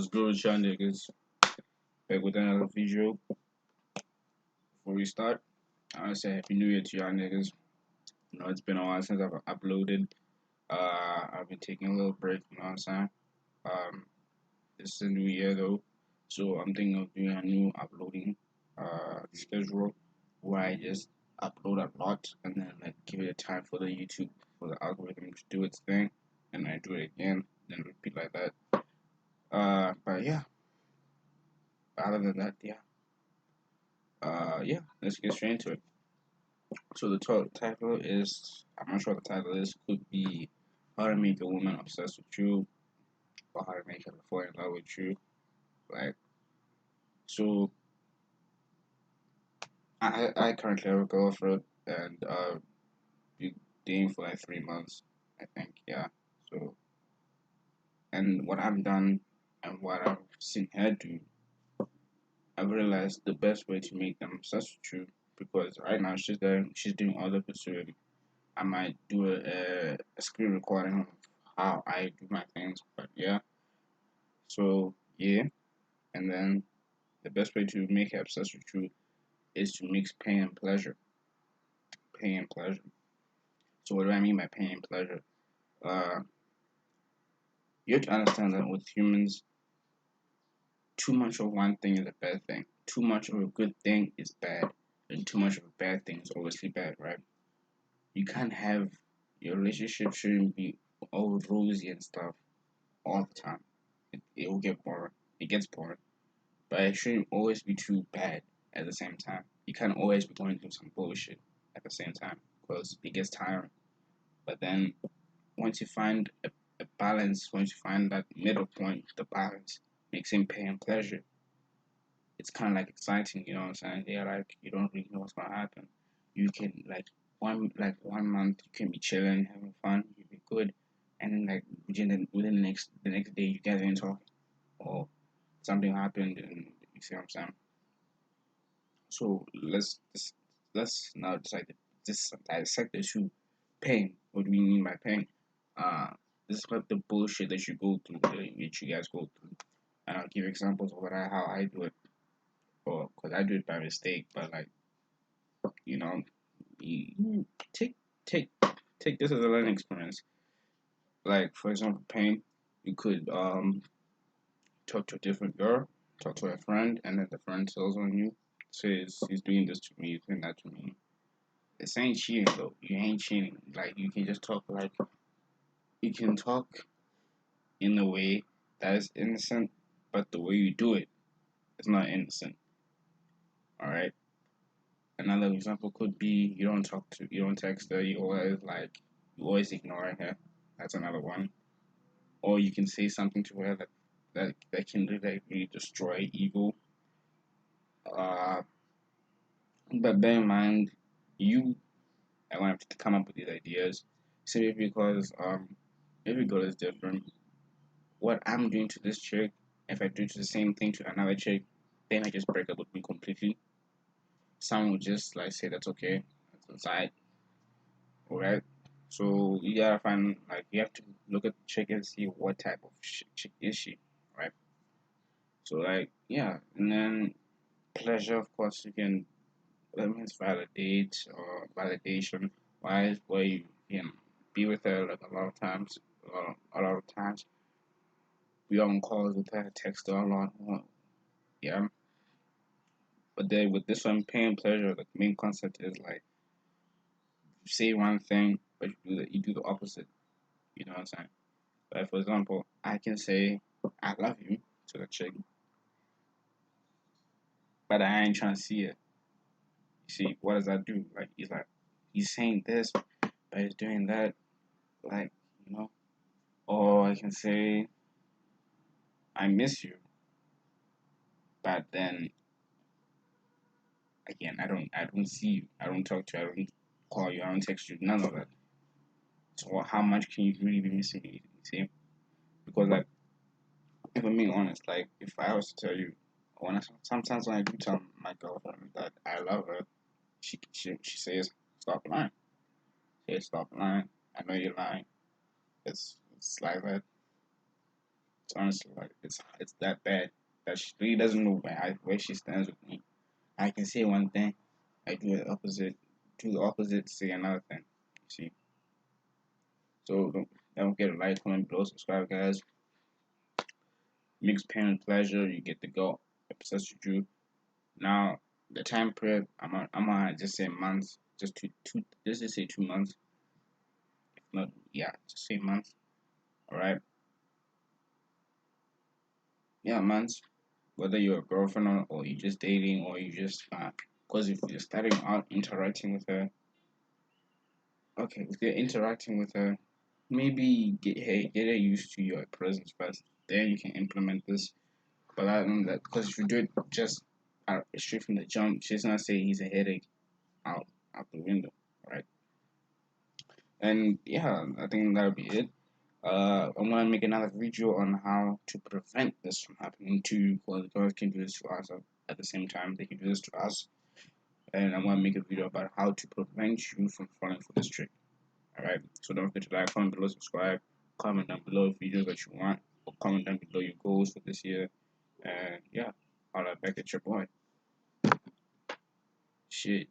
What's good with y'all niggas? Back with another video. Before we start, I want to say Happy New Year to y'all niggas. It's been a while since I've uploaded. I've been taking a little break, you know what I'm saying? Um, this is a new year though, so I'm thinking of doing a new uploading schedule where I just upload a lot and then like give it a time for the YouTube, for the algorithm to do its thing, and I do it again, then repeat like that. But yeah, other than that, yeah, let's get straight into it. So the title is, I'm not sure what the title is, could be How to Make a Woman Obsessed with You, or How to Make Her Fall in Love with You. Like, so I currently have a girlfriend, and we dating for like 3 months, I think, yeah. So, and what I've done and what I've seen her do, I've realized the best way to make them obsessed with you, because right now she's doing all the pursuing. I might do a screen recording of how I do my things, but yeah. So yeah, and then the best way to make her obsessed with you is to mix pain and pleasure. Pain and pleasure. So what do I mean by pain and pleasure? Uh, you have to understand that with humans, too much of one thing is a bad thing. Too much of a good thing is bad, and too much of a bad thing is obviously bad, right? You can't have your relationship shouldn't be all rosy and stuff all the time. It will get boring. It gets boring, but it shouldn't always be too bad at the same time. You can't always be going through some bullshit at the same time because it gets tiring. But then once you find a balance, once you find that middle point, the balance, mixing pain and pleasure, it's kind of like exciting, you know what I'm saying? Yeah, like you don't really know what's gonna happen. You can one month you can be chilling, having fun, you be good, and then like within the next day you guys ain't talking or something happened and you see what I'm saying. So let's now dissect the issue. Pain. What do we mean by pain? Uh, this is what the bullshit that you go through, that you guys go through, and I'll give examples of how I do it, or because I do it by mistake. But like you know, you take take this as a learning experience. Like for example, pain. You could talk to a different girl, talk to a friend, and then the friend tells on you, says he's doing this to me, he's doing that to me. This ain't cheating though. You ain't cheating. Like you can just talk like you can talk in a way that is innocent, but the way you do it is not innocent. Alright? Another example could be you don't text her, you always ignoring her. That's another one. Or you can say something to her that can really destroy ego. Uh but bear in mind you are gonna have to come up with these ideas simply because every girl is different. What I'm doing to this chick, if I do the same thing to another chick, they might just break up with me completely. Some will just like say that's okay, that's inside, alright? So you gotta find you have to look at the chick and see what type of chick is she, right? So yeah, and then pleasure, of course, you can that means validate or validation wise where you can be with her like a lot of times, a lot of times be on calls with her, text her a lot, yeah. But then with this one, pain and pleasure, the main concept is like you say one thing, but you do the opposite. You know what I'm saying? Like for example, I can say I love you to the chick, but I ain't trying to see it. You see, what does that do? He's saying this, but he's doing that. Like you know, or I can say I miss you, but then again, I don't see you. I don't talk to you. I don't call you. I don't text you. None of that. So how much can you really be missing me? You see? Because if I'm being honest, like if I was to tell you, sometimes when I do tell my girlfriend that I love her, she says stop lying. She says stop lying. I know you're lying. It's like that. It's honestly like it's that bad that she really doesn't know where she stands with me. I can say one thing, I do the opposite, say another thing. You see, so don't forget to like, comment below, subscribe, guys. Mixed pain and pleasure, you get the go. Obsessed with you. Now the time period, I'm gonna just say months, just just say 2 months, if not, yeah, just say months. All right, yeah, months. Whether you're a girlfriend or you're just dating or you just because if you're starting out interacting with her, okay, if you're interacting with her, maybe get her used to your presence first. Then you can implement this. But I don't that because if you do it just straight from the jump, she's gonna say he's a headache out the window, right? And yeah, I think that'll be it. I'm gonna make another video on how to prevent this from happening to you, because girls can do this to us at the same time. They can do this to us, and I'm gonna make a video about how to prevent you from falling for this trick. All right. So don't forget to like, comment below, subscribe, comment down below videos that you want, or comment down below your goals for this year. And yeah, I'll back at your boy. Shit.